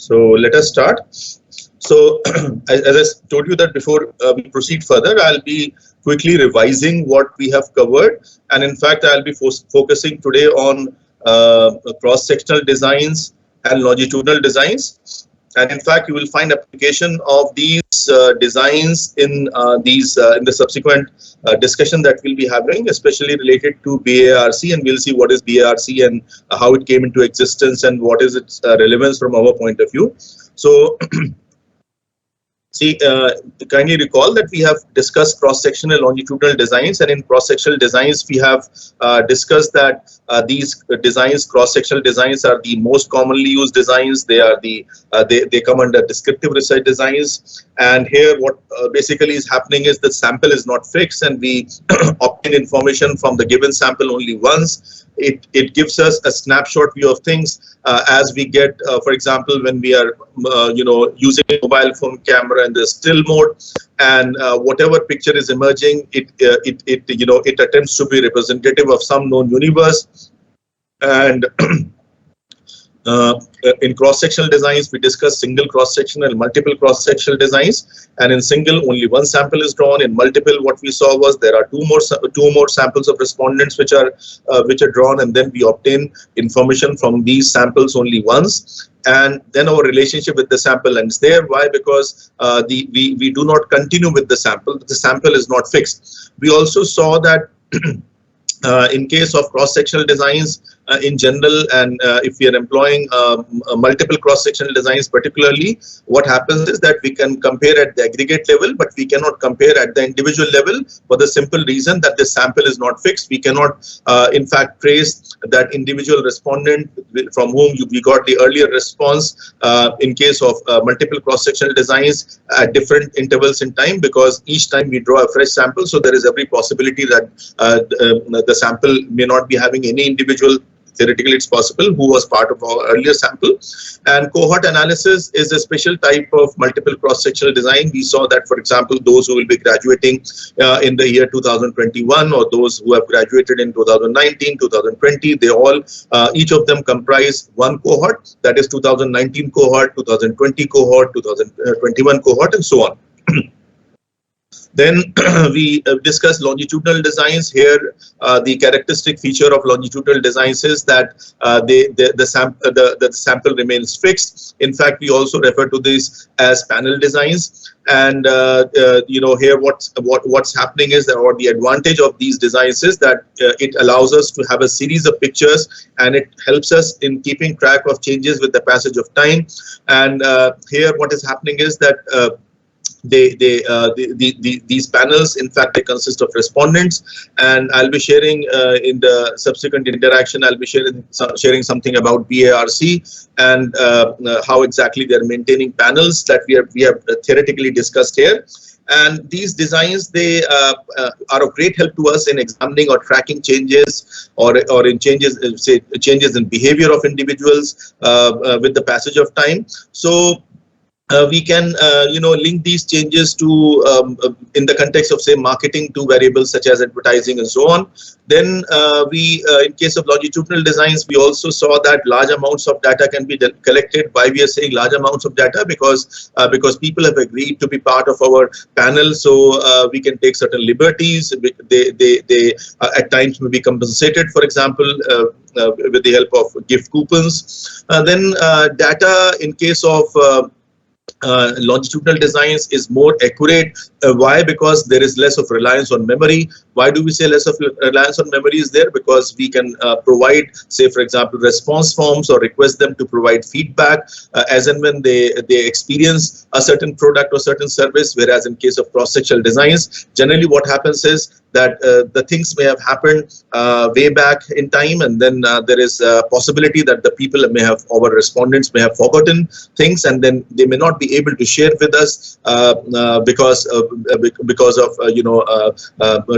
So let us start. So as I told you that before we proceed further, I'll be quickly revising what we have covered, and in fact I'll be focusing today on cross-sectional designs and longitudinal designs. And in fact, you will find application of these designs in in the subsequent discussion that we'll be having, especially related to BARC, and we'll see what is BARC and how it came into existence and what is its relevance from our point of view. So see, kindly recall that we have discussed cross-sectional longitudinal designs, and in cross-sectional designs we have discussed that these designs, cross-sectional designs, are the most commonly used designs. They are they come under descriptive research designs. And here what basically is happening is the sample is not fixed, and we obtain information from the given sample only once. It gives us a snapshot view of things as we get, for example, when we are using a mobile phone camera in the still mode, and whatever picture is emerging, it attempts to be representative of some known universe. And in cross-sectional designs, we discuss single cross-sectional and multiple cross-sectional designs. And in single, only one sample is drawn. In multiple, what we saw was there are two more samples of respondents which are drawn, and then we obtain information from these samples only once. And then our relationship with the sample ends there. Why? Because we do not continue with the sample. The sample is not fixed. We also saw that in case of cross-sectional designs in general, and if we are employing multiple cross-sectional designs particularly, what happens is that we can compare at the aggregate level, but we cannot compare at the individual level for the simple reason that the sample is not fixed. We cannot, in fact, trace that individual respondent from whom we got the earlier response in case of multiple cross-sectional designs at different intervals in time, because each time we draw a fresh sample, so there is every possibility that the sample may not be having any individual. Theoretically, it's possible who was part of our earlier sample. And cohort analysis is a special type of multiple cross-sectional design. We saw that, for example, those who will be graduating in the year 2021, or those who have graduated in 2019, 2020, they all, each of them comprise one cohort, that is 2019 cohort, 2020 cohort, 2021 cohort, and so on. Then we discuss longitudinal designs. Here, the characteristic feature of longitudinal designs is that the sample remains fixed. In fact, we also refer to this as panel designs. And here what's happening is that, or the advantage of these designs is that it allows us to have a series of pictures, and it helps us in keeping track of changes with the passage of time. And here what is happening is that these panels, in fact, they consist of respondents, and I'll be sharing in the subsequent interaction, I'll be sharing something about BARC and how exactly they're maintaining panels that we have theoretically discussed here. And these designs, they are of great help to us in examining or tracking changes or in changes, say changes in behavior of individuals with the passage of time. So we can link these changes to in the context of, say, marketing, to variables such as advertising and so on. Then in case of longitudinal designs, we also saw that large amounts of data can be collected. Why we are saying large amounts of data? Because people have agreed to be part of our panel, so we can take certain liberties. They at times may be compensated, for example, with the help of gift coupons. Then data in case of longitudinal designs is more accurate. Why? Because there is less of reliance on memory. Why do we say less of reliance on memory is there? Because we can provide, say, for example, response forms, or request them to provide feedback as and when they experience a certain product or certain service. Whereas in case of cross-sectional designs, generally what happens is that the things may have happened way back in time, and then there is a possibility that the people may have, our respondents may have forgotten things, and then they may not be able to share with us because of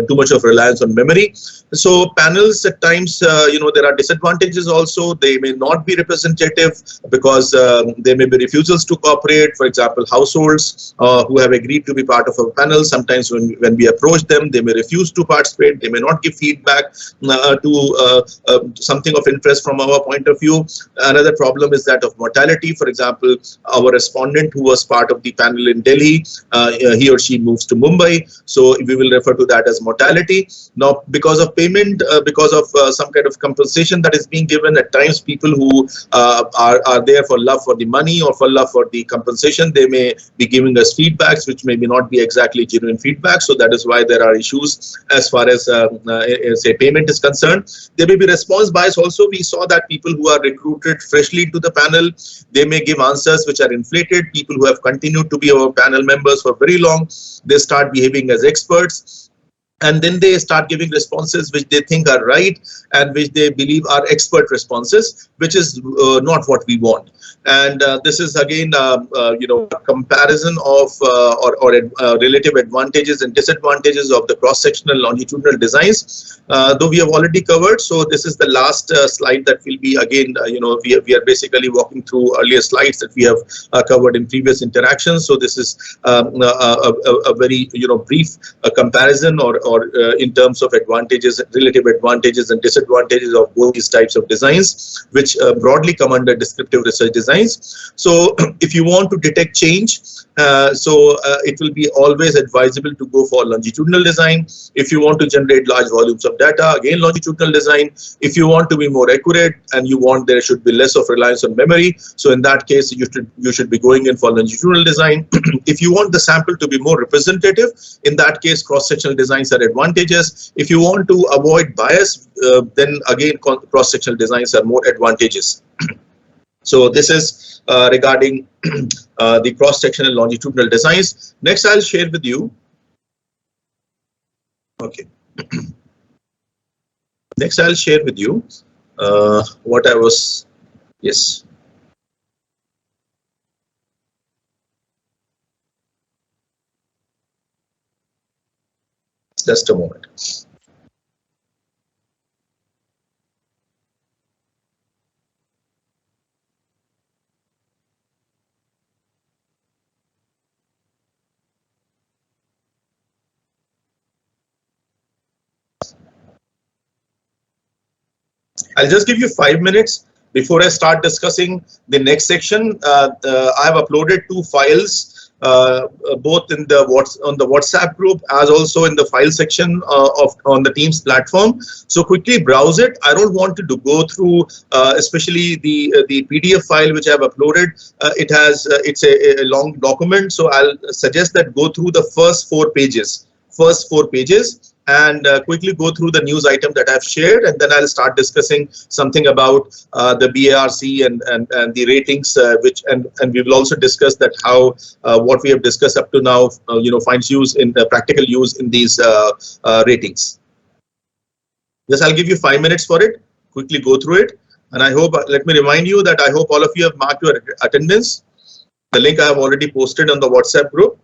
too much of reliance on memory. So panels at times, there are disadvantages also. They may not be representative because there may be refusals to cooperate. For example, households who have agreed to be part of our panel, sometimes when we approach them, they may refuse refuse to participate, they may not give feedback to something of interest from our point of view. Another problem is that of mortality. For example, our respondent who was part of the panel in Delhi, he or she moves to Mumbai, so we will refer to that as mortality. Now, because of payment, because of some kind of compensation that is being given, at times people who are there for love for the money or for love for the compensation, they may be giving us feedbacks which may not be exactly genuine feedback. So that is why there are issues as far as say payment is concerned. There may be response bias also. We saw that people who are recruited freshly into the panel, they may give answers which are inflated. People who have continued to be our panel members for very long, they start behaving as experts, and then they start giving responses which they think are right and which they believe are expert responses, which is not what we want. And this is again a comparison of or relative advantages and disadvantages of the cross-sectional longitudinal designs, though we have already covered. So this is the last slide that will be again, we are basically walking through earlier slides that we have covered in previous interactions. So this is a very brief comparison or in terms of advantages, relative advantages and disadvantages of both these types of designs, which broadly come under descriptive research designs. So if you want to detect change, it will be always advisable to go for longitudinal design. If you want to generate large volumes of data, again longitudinal design. If you want to be more accurate and you want there should be less of reliance on memory, so in that case you should be going in for longitudinal design. If you want the sample to be more representative, in that case cross-sectional designs are advantageous. If you want to avoid bias, then again cross-sectional designs are more advantageous. So this is regarding the cross-sectional longitudinal designs. Next, I'll share with you. Okay. Next, I'll share with you what I was. Yes. Just a moment. I'll just give you 5 minutes before I start discussing the next section. I have uploaded 2 files, both in the WhatsApp group as also in the file section on the Teams platform. So quickly browse it. I don't want to go through, especially the PDF file which I have uploaded. It's a long document, so I'll suggest that go through the first 4 pages. And quickly go through the news item that I've shared, and then I'll start discussing something about the BARC and the ratings, and we will also discuss that how what we have discussed up to now, finds use in practical use in these ratings. Yes, I'll give you 5 minutes for it. Quickly go through it, and I hope. Let me remind you that I hope all of you have marked your attendance. The link I have already posted on the WhatsApp group.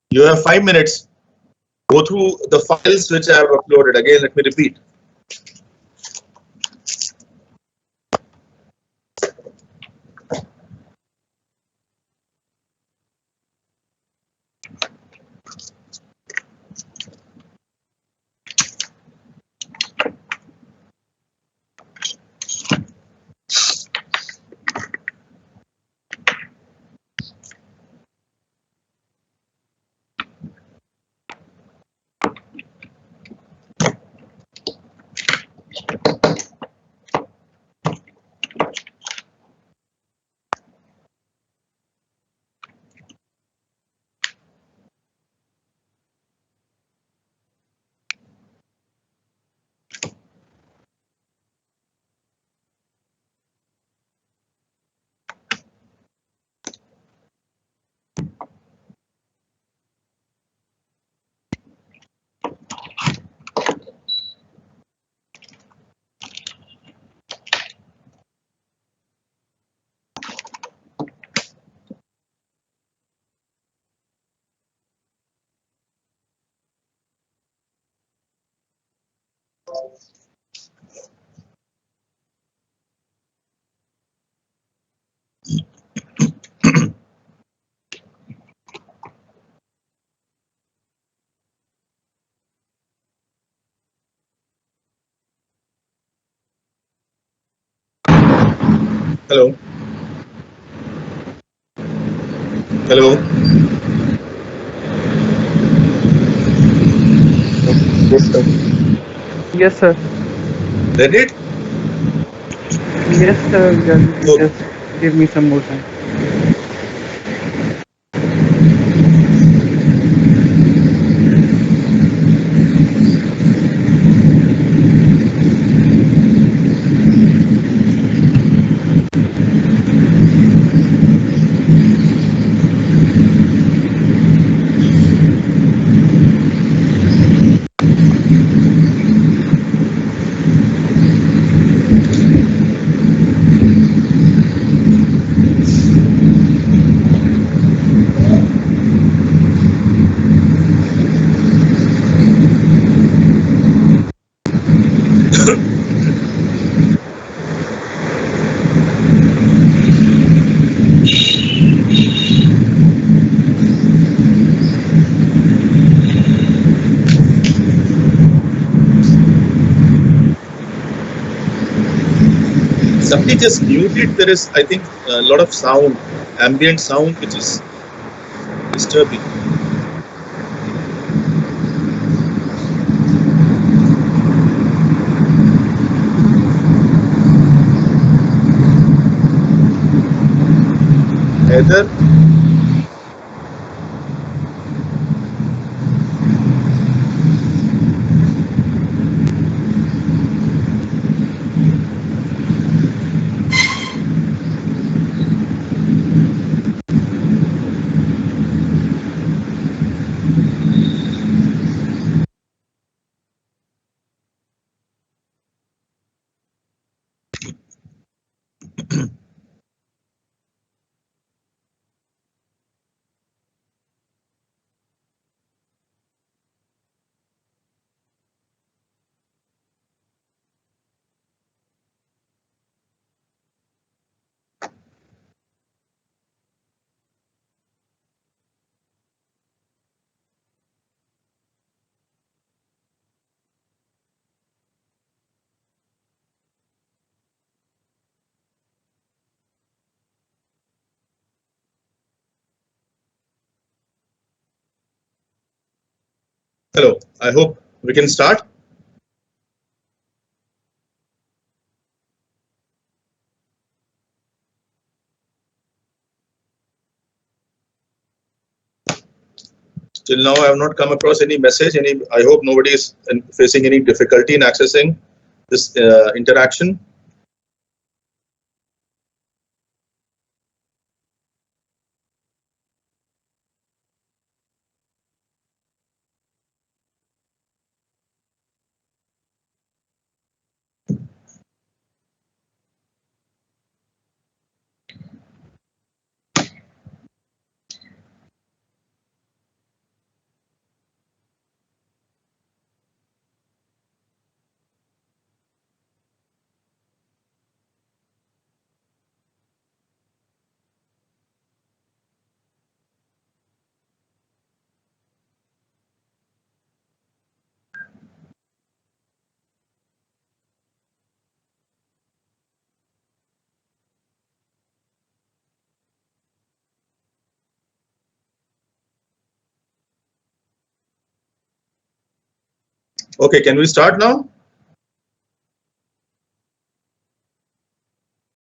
You have 5 minutes. Go through the files which I have uploaded. Again, let me repeat. Hello. Hello. Yes, sir. Yes, sir. Ready? Yes, sir. Okay. Just give me some more time. Somebody just muted. There is, I think, a lot of sound, ambient sound, which is disturbing. Heather, hello. I hope we can start. Till now, I have not come across any message. I hope nobody is facing any difficulty in accessing this interaction. Okay, can we start now?